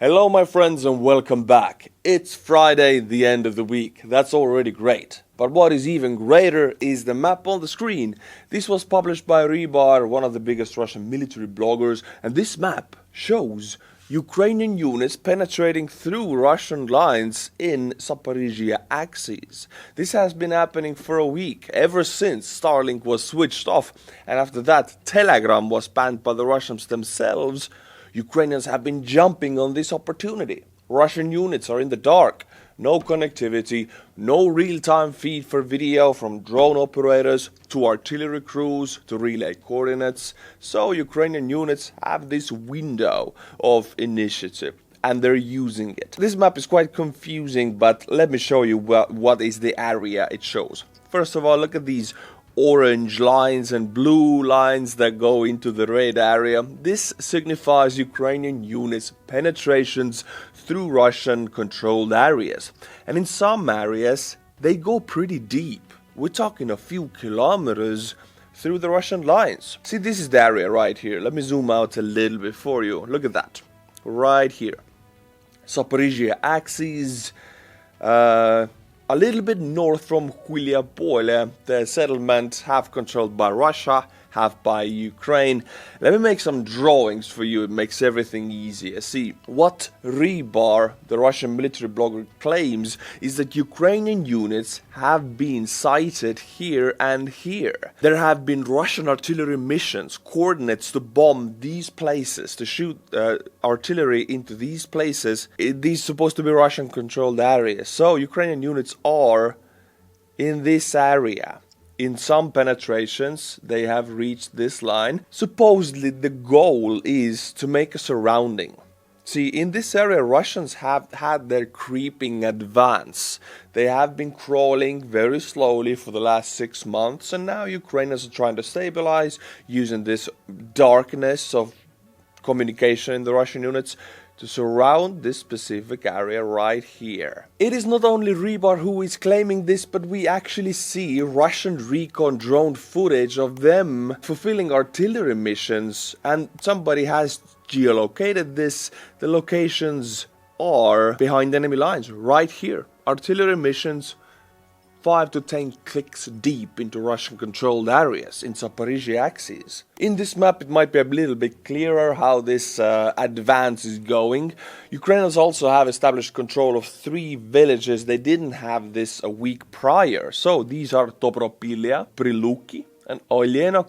Hello my friends and welcome back. It's Friday, the end of the week. That's already great. But what is even greater is the map on the screen. This was published by Rehi, one of the biggest Russian military bloggers, and this map shows Ukrainian units penetrating through Russian lines in Zaporizhia axis. This has been happening for a week, ever since Starlink was switched off, and after that Telegram was banned by the Russians themselves. Ukrainians have been jumping on this opportunity. Russian units are in the dark, no connectivity, no real-time feed for video from drone operators to artillery crews to relay coordinates. So Ukrainian units have this window of initiative and they're using it. This map is quite confusing, but let me show you what is the area it shows. First of all, look at these orange lines and blue lines that go into the red area. This signifies Ukrainian units' penetrations through Russian controlled areas. And in some areas, they go pretty deep. We're talking a few kilometers through the Russian lines. See, this is the area right here. Let me zoom out a little bit for you. Look at that. Right here. Zaporizhia axis. A little bit north from Huliaipole, the settlement half controlled by Russia, half by Ukraine. Let me make some drawings for you, it makes everything easier. See, what Rehi, the Russian military blogger, claims is that Ukrainian units have been sighted here and here. There have been Russian artillery missions, coordinates to bomb these places, to shoot artillery into these places. These supposed to be Russian controlled areas. So Ukrainian units are in this area. In some penetrations, they have reached this line. Supposedly, the goal is to make a surrounding. See, in this area, Russians have had their creeping advance. They have been crawling very slowly for the last 6 months, and now Ukrainians are trying to stabilize using this darkness of communication in the Russian units to surround this specific area right here. It is not only Rehi who is claiming this, but we actually see Russian recon drone footage of them fulfilling artillery missions, and somebody has geolocated this. The locations are behind enemy lines, right here. Artillery missions 5 to 10 clicks deep into Russian-controlled areas in Zaporizhia axis. In this map, it might be a little bit clearer how this advance is going. Ukrainians also have established control of 3 villages. They didn't have this a week prior. So these are Topropilia, Priluki, and Olena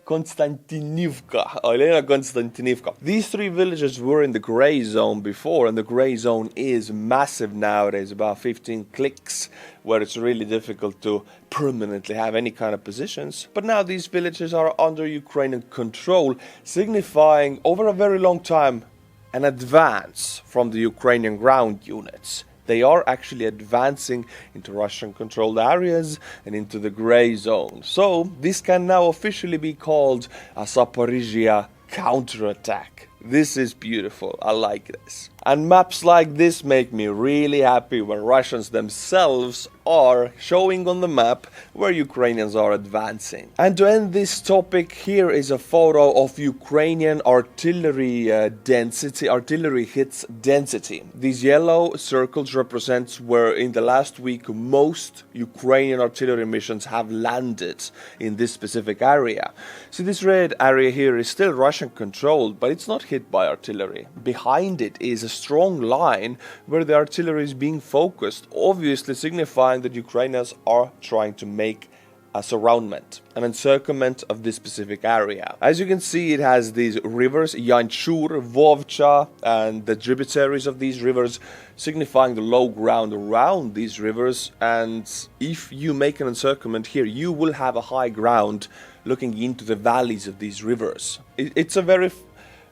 Konstantinivka. These 3 villages were in the gray zone before, and the gray zone is massive nowadays, about 15 clicks, where it's really difficult to permanently have any kind of positions. But now these villages are under Ukrainian control, signifying over a very long time an advance from the Ukrainian ground units. They are actually advancing into Russian-controlled areas and into the gray zone. So this can now officially be called a Zaporizhia counterattack. This is beautiful. I like this. And maps like this make me really happy when Russians themselves are showing on the map where Ukrainians are advancing. And to end this topic, here is a photo of Ukrainian artillery artillery hits density. These yellow circles represent where in the last week most Ukrainian artillery missions have landed in this specific area. See, this red area here is still Russian controlled, but it's not hit by artillery. Behind it is a strong line where the artillery is being focused, obviously signifying that Ukrainians are trying to make a surroundment, an encirclement of this specific area. As you can see, it has these rivers, Yanchur, Vovcha, and the tributaries of these rivers, signifying the low ground around these rivers. And if you make an encirclement here, you will have a high ground looking into the valleys of these rivers. It's a very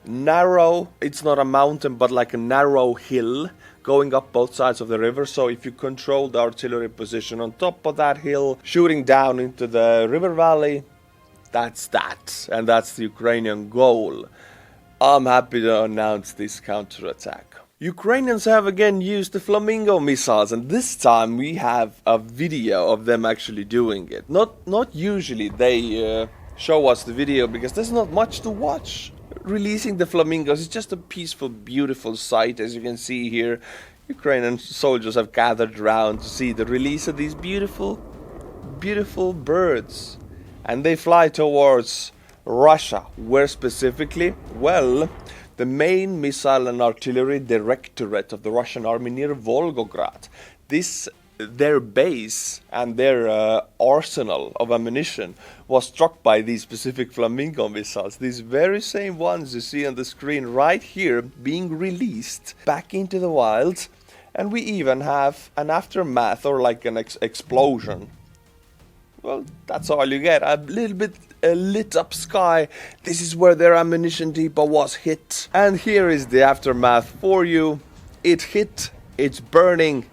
narrow, it's not a mountain, but like a narrow hill going up both sides of the river. So if you control the artillery position on top of that hill, shooting down into the river valley, that's that. And that's the Ukrainian goal. I'm happy to announce this counterattack. Ukrainians have again used the flamingo missiles, and this time we have a video of them actually doing it. Not usually they show us the video because there's not much to watch. releasing the flamingos is just a peaceful, beautiful sight. As you can see here, Ukrainian soldiers have gathered around to see the release of these beautiful, beautiful birds. And they fly towards Russia. Where specifically? Well, the main missile and artillery directorate of the Russian army near Volgograd. Their base and their arsenal of ammunition was struck by these specific flamingo missiles. These very same ones you see on the screen right here being released back into the wild. And we even have an aftermath, or like an explosion. Well, that's all you get. A little bit lit up sky. This is where their ammunition depot was hit. And here is the aftermath for you. It hit, it's burning.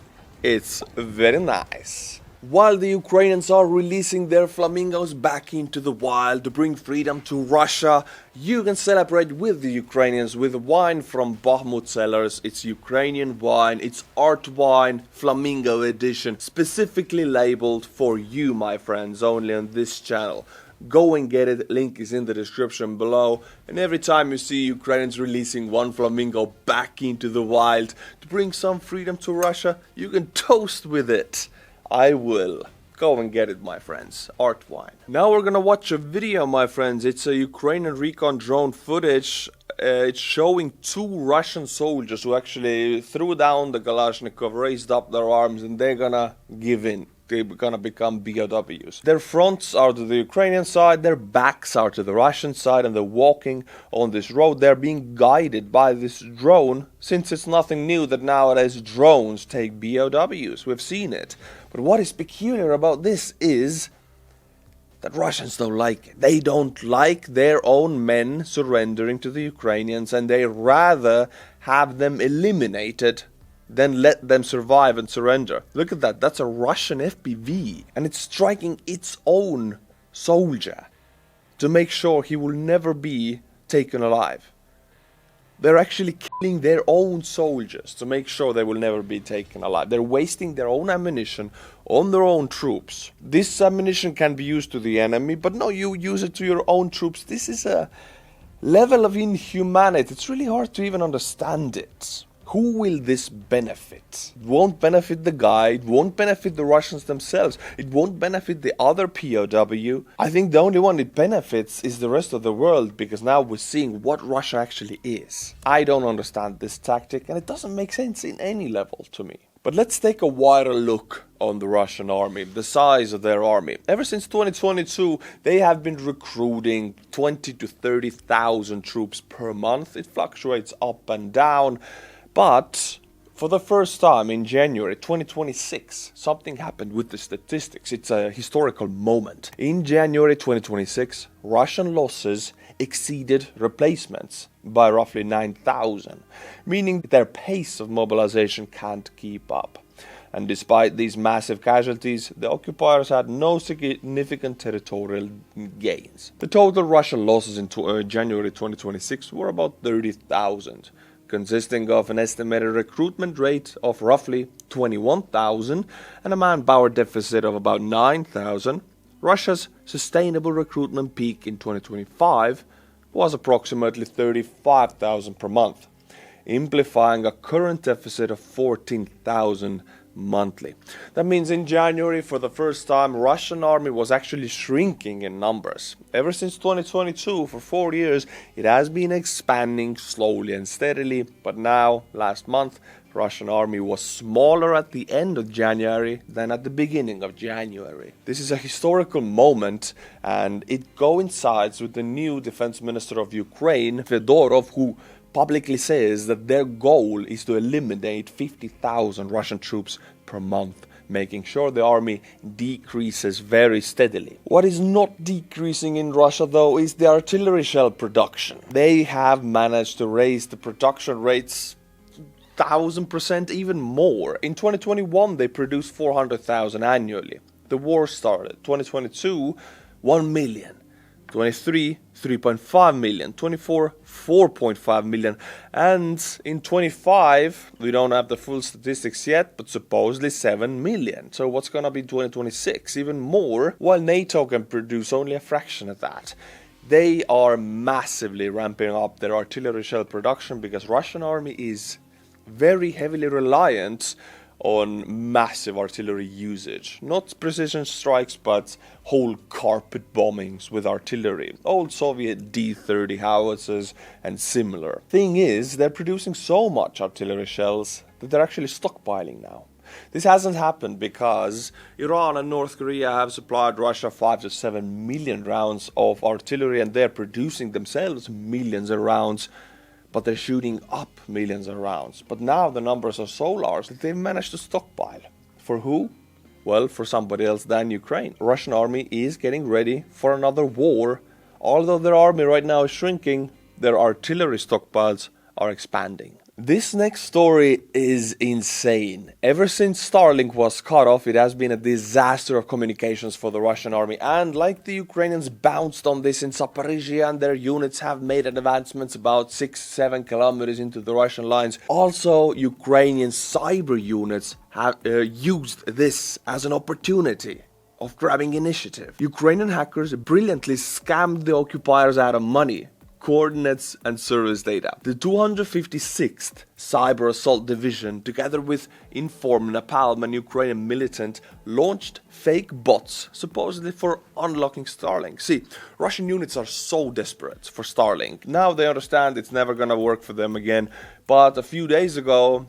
It's very nice. While the Ukrainians are releasing their flamingos back into the wild to bring freedom to Russia, you can celebrate with the Ukrainians with wine from Bakhmut cellars. It's Ukrainian wine, it's art wine, flamingo edition, specifically labeled for you, my friends, only on this channel. Go and get it, link is in the description below. And every time you see Ukrainians releasing one flamingo back into the wild to bring some freedom to Russia, you can toast with it. I will. Go and get it, my friends. Art wine. Now we're gonna watch a video, my friends. It's a Ukrainian recon drone footage. It's showing two Russian soldiers who actually threw down the Kalashnikov, raised up their arms, and they're gonna give in. They're gonna become POWs. Their fronts are to the Ukrainian side, their backs are to the Russian side, and they're walking on this road. They're being guided by this drone, since it's nothing new that nowadays drones take POWs. We've seen it. But what is peculiar about this is that Russians don't like it. They don't like their own men surrendering to the Ukrainians, and they rather have them eliminated then let them survive and surrender. Look at that, that's a Russian FPV, and it's striking its own soldier to make sure he will never be taken alive. They're actually killing their own soldiers to make sure they will never be taken alive. They're wasting their own ammunition on their own troops. This ammunition can be used to the enemy, but no, you use it to your own troops. This is a level of inhumanity. It's really hard to even understand it. Who will this benefit? It won't benefit the guy, it won't benefit the Russians themselves, it won't benefit the other POW. I think the only one it benefits is the rest of the world, because now we're seeing what Russia actually is. I don't understand this tactic, and it doesn't make sense in any level to me. But let's take a wider look on the Russian army, the size of their army. Ever since 2022, they have been recruiting 20 to 30,000 troops per month. It fluctuates up and down. But for the first time in January 2026, something happened with the statistics. It's a historical moment. In January 2026, Russian losses exceeded replacements by roughly 9,000, meaning their pace of mobilization can't keep up. And despite these massive casualties, the occupiers had no significant territorial gains. The total Russian losses in January 2026 were about 30,000. Consisting of an estimated recruitment rate of roughly 21,000 and a manpower deficit of about 9,000, Russia's sustainable recruitment peak in 2025 was approximately 35,000 per month, implying a current deficit of 14,000 monthly. That means in January, for the first time, Russian army was actually shrinking in numbers. Ever since 2022, for 4 years, it has been expanding slowly and steadily, but now, last month, Russian army was smaller at the end of January than at the beginning of January. This is a historical moment, and it coincides with the new defense minister of Ukraine, Fedorov, who publicly says that their goal is to eliminate 50,000 Russian troops per month, making sure the army decreases very steadily. What is not decreasing in Russia, though, is the artillery shell production. They have managed to raise the production rates 1,000%, even more. In 2021, they produced 400,000 annually. The war started. 2022, 1 million. 23, 3.5 million, 24, 4.5 million, and in 25, we don't have the full statistics yet, but supposedly 7 million. So what's gonna be 2026? Even more, while NATO can produce only a fraction of that. They are massively ramping up their artillery shell production because Russian army is very heavily reliant on massive artillery usage. Not precision strikes, but whole carpet bombings with artillery. Old Soviet D-30 howitzers and similar. Thing is, they're producing so much artillery shells that they're actually stockpiling now. This hasn't happened because Iran and North Korea have supplied Russia 5 to 7 million rounds of artillery, and they're producing themselves millions of rounds, but they're shooting up millions of rounds. But now the numbers are so large that they've managed to stockpile. For who? Well, for somebody else than Ukraine. Russian army is getting ready for another war. Although their army right now is shrinking, their artillery stockpiles are expanding. This next story is insane. Ever since Starlink was cut off, it has been a disaster of communications for the Russian army, and like the Ukrainians bounced on this in Zaporizhia, and their units have made advancements about 6-7 kilometers into the Russian lines. Also, Ukrainian cyber units have used this as an opportunity of grabbing initiative. Ukrainian hackers brilliantly scammed the occupiers out of money, coordinates and service data. The 256th Cyber Assault Division, together with Inform, Napalm and Ukrainian militant, launched fake bots, supposedly for unlocking Starlink. See, Russian units are so desperate for Starlink. Now they understand it's never gonna work for them again, but a few days ago,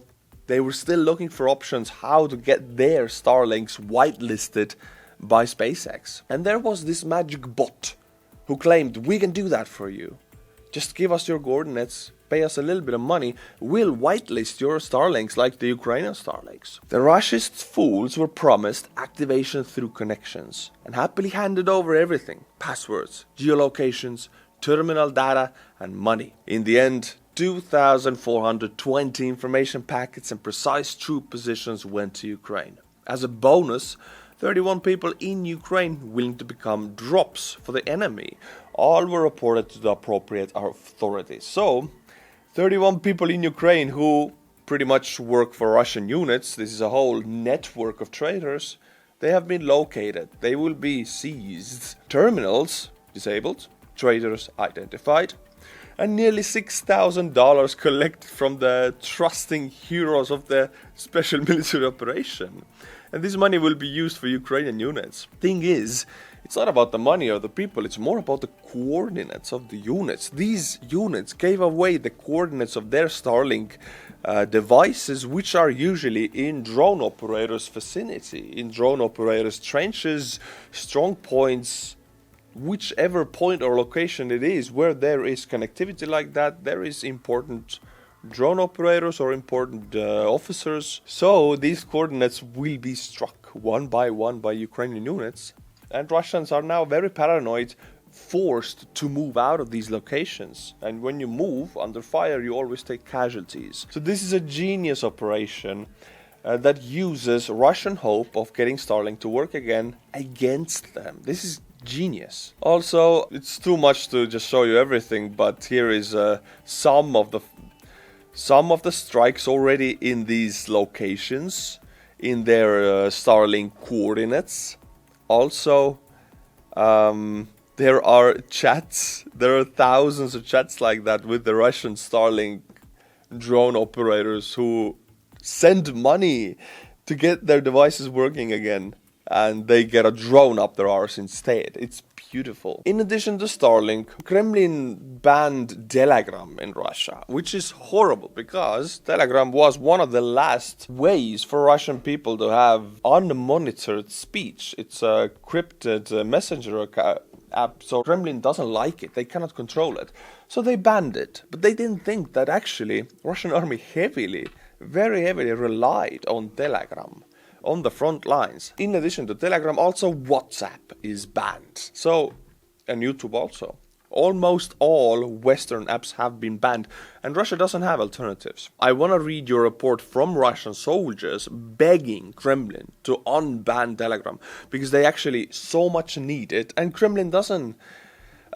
they were still looking for options how to get their Starlinks whitelisted by SpaceX. And there was this magic bot who claimed, we can do that for you. Just give us your coordinates, pay us a little bit of money, we'll whitelist your Starlinks like the Ukrainian Starlinks. The Russian fools were promised activation through connections and happily handed over everything: passwords, geolocations, terminal data and money. In the end, 2,420 information packets and precise troop positions went to Ukraine. As a bonus, 31 people in Ukraine willing to become drops for the enemy. All were reported to the appropriate authorities. So, 31 people in Ukraine who pretty much work for Russian units, this is a whole network of traitors, they have been located. They will be seized. Terminals disabled, traitors identified, and nearly $6,000 collected from the trusting heroes of the special military operation. And this money will be used for Ukrainian units. Thing is, it's not about the money or the people, it's more about the coordinates of the units. These units gave away the coordinates of their Starlink devices, which are usually in drone operators' vicinity, in drone operators' trenches, strong points, whichever point or location it is where there is connectivity like that, there is important drone operators or important officers. So these coordinates will be struck one by Ukrainian units, and Russians are now very paranoid, forced to move out of these locations. And when you move under fire, you always take casualties. So this is a genius operation that uses Russian hope of getting Starlink to work again against them. This is genius. Also, it's too much to just show you everything, but here is some of the strikes already in these locations, in their Starlink coordinates. Also, there are chats, there are thousands of chats like that with the Russian Starlink drone operators who send money to get their devices working again, and they get a drone up their arse instead. It's beautiful. In addition to Starlink, Kremlin banned Telegram in Russia, which is horrible because Telegram was one of the last ways for Russian people to have unmonitored speech. It's a crypted messenger app, so Kremlin doesn't like it. They cannot control it. So they banned it. But they didn't think that actually Russian army very heavily relied on Telegram on the front lines. In addition to Telegram, also WhatsApp is banned. So, and YouTube also. Almost all Western apps have been banned, and Russia doesn't have alternatives. I want to read your report from Russian soldiers begging Kremlin to unban Telegram, because they actually so much need it, and Kremlin doesn't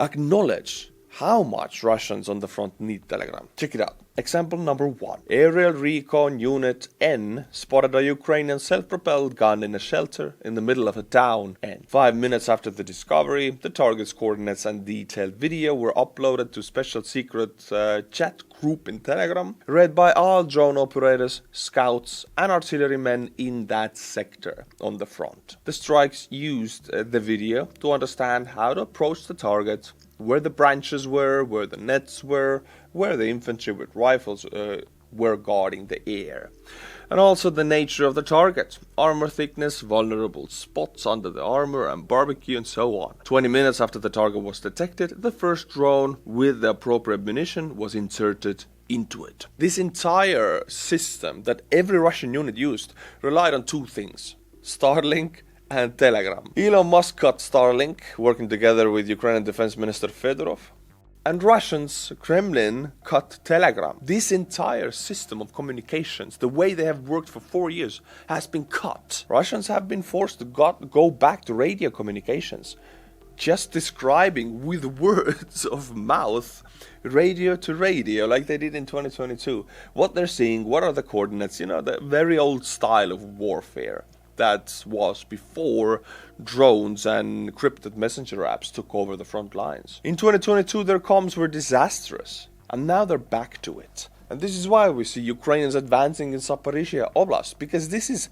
acknowledge how much Russians on the front need Telegram. Check it out. Example number 1. Aerial Recon Unit N spotted a Ukrainian self-propelled gun in a shelter in the middle of a town N. 5 minutes after the discovery, the target's coordinates and detailed video were uploaded to special secret chat group in Telegram, read by all drone operators, scouts and artillerymen in that sector on the front. The strikes used the video to understand how to approach the target, where the branches were, where the nets were, where the infantry with rifles were guarding the air. And also the nature of the target, armor thickness, vulnerable spots under the armor and barbecue and so on. 20 minutes after the target was detected, the first drone with the appropriate munition was inserted into it. This entire system that every Russian unit used relied on 2 things: Starlink and Telegram. Elon Musk cut Starlink, working together with Ukrainian Defense Minister Fedorov. And Russians, Kremlin, cut Telegram. This entire system of communications, the way they have worked for 4 years, has been cut. Russians have been forced to go back to radio communications, just describing with words of mouth, radio to radio, like they did in 2022. What they're seeing, what are the coordinates, the very old style of warfare that was before drones and encrypted messenger apps took over the front lines. In 2022 their comms were disastrous, and now they're back to it. And this is why we see Ukrainians advancing in Zaporizhia Oblast, because this is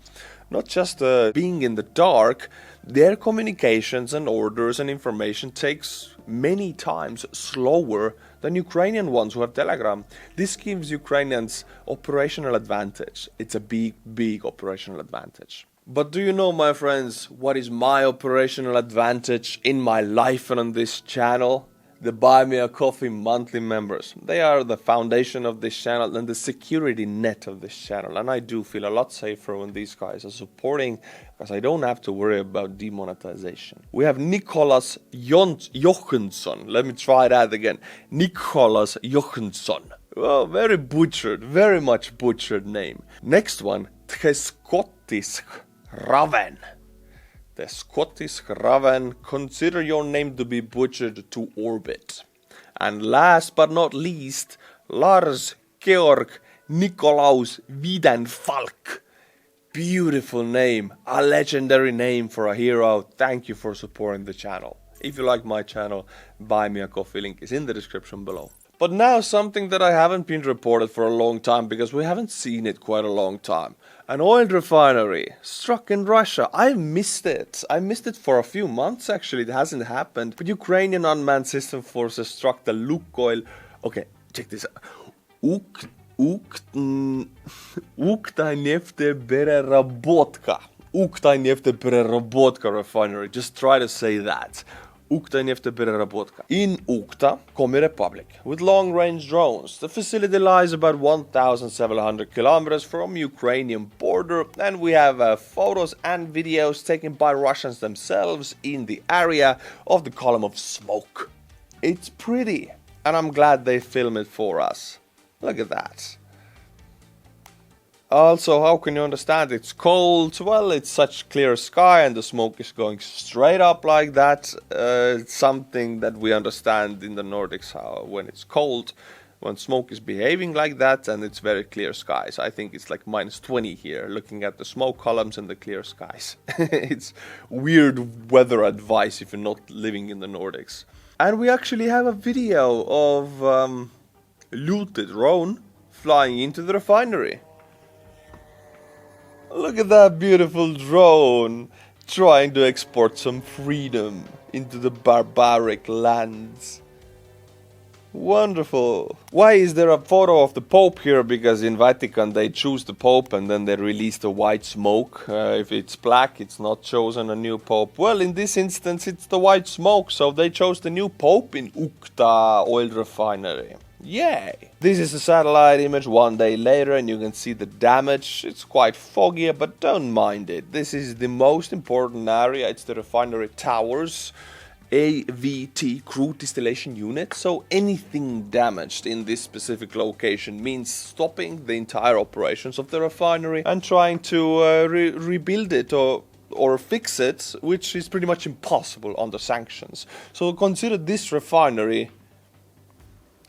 not just being in the dark. Their communications and orders and information takes many times slower than Ukrainian ones who have Telegram. This gives Ukrainians operational advantage. It's a big operational advantage. But do you know, my friends, what is my operational advantage in my life and on this channel? The Buy Me a Coffee monthly members. They are the foundation of this channel and the security net of this channel. And I do feel a lot safer when these guys are supporting, because I don't have to worry about demonetization. We have Nicholas Johansson. Let me try that again. Nicholas Johansson. Well, very much butchered name. Next one, Scottish Raven. The Scottish Raven, consider your name to be butchered to orbit. And last but not least, Lars Georg Nikolaus Wiedenfalk. Beautiful name, a legendary name for a hero. Thank you for supporting the channel. If you like my channel, buy me a coffee, link is in the description below. But now something that I haven't been reported for a long time, because we haven't seen it quite a long time. An oil refinery struck in Russia. I missed it. I missed it for a few months actually. It hasn't happened. But Ukrainian unmanned system forces struck the Lukoil. Okay, check this out. Ukhta refinery. Just try to say that. In Ukhta, Komi Republic, with long-range drones. The facility lies about 1,700 kilometers from Ukrainian border, and we have photos and videos taken by Russians themselves in the area of the column of smoke. It's pretty, and I'm glad they film it for us. Look at that. Also, how can you understand it's cold? Well, it's such clear sky and the smoke is going straight up like that. It's something that we understand in the Nordics, how when it's cold, when smoke is behaving like that and it's very clear skies. I think it's like -20 here, looking at the smoke columns and the clear skies. It's weird weather advice if you're not living in the Nordics. And we actually have a video of looted drone flying into the refinery. Look at that beautiful drone trying to export some freedom into the barbaric lands. Wonderful. Why is there a photo of the Pope here? Because in Vatican they choose the Pope and then they release the white smoke. If it's black, it's not chosen a new Pope. Well, in this instance it's the white smoke, so they chose the new Pope in Ukhta oil refinery. Yay! This is a satellite image 1 day later and you can see the damage. It's quite foggy, but don't mind it. This is the most important area. It's the refinery towers, AVT, crew distillation unit. So anything damaged in this specific location means stopping the entire operations of the refinery and trying to rebuild it or fix it, which is pretty much impossible under sanctions. So consider this refinery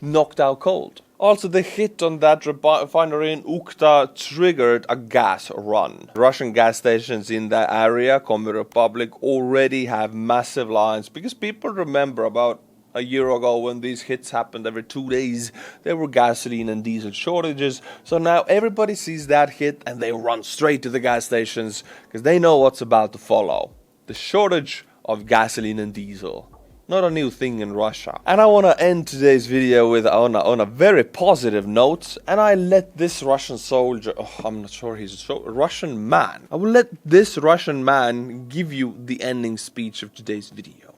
knocked out cold. Also, the hit on that refinery in Ukhta triggered a gas run. Russian gas stations in that area, Komi Republic, already have massive lines because people remember about a year ago when these hits happened every 2 days, there were gasoline and diesel shortages. So now everybody sees that hit and they run straight to the gas stations because they know what's about to follow. The shortage of gasoline and diesel. Not a new thing in Russia. And I want to end today's video with on a very positive note. And I let this Russian soldier, I'm not sure he's a Russian man. I will let this Russian man give you the ending speech of today's video.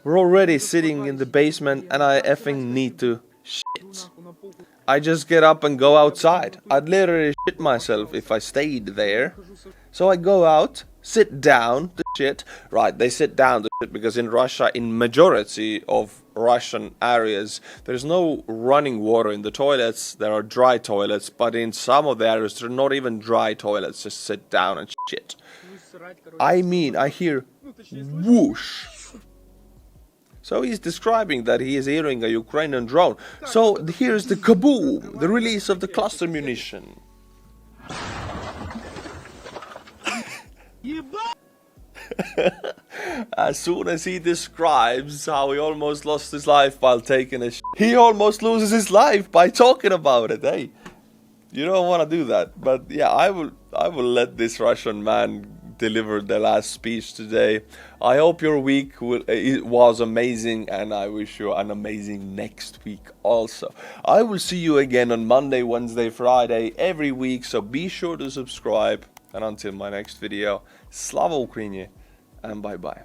We're already sitting in the basement and I effing need to shit. I just get up and go outside. I'd literally shit myself if I stayed there. So I go out, sit down to shit. Right, they sit down to shit because in Russia, in majority of Russian areas, there's no running water in the toilets. There are dry toilets, but in some of the areas, there are not even dry toilets. Just sit down and shit. I mean, I hear whoosh. So he's describing that he is hearing a Ukrainian drone. So here's the kaboom, the release of the cluster munition. As soon as he describes how he almost lost his life while taking a shit, he almost loses his life by talking about it. Hey, you don't want to do that. But yeah, I will let this Russian man deliver the last speech today. I hope your week was amazing, and I wish you an amazing next week also. I will see you again on Monday, Wednesday, Friday every week, so be sure to subscribe. And until my next video, Slava Ukraini, and bye bye.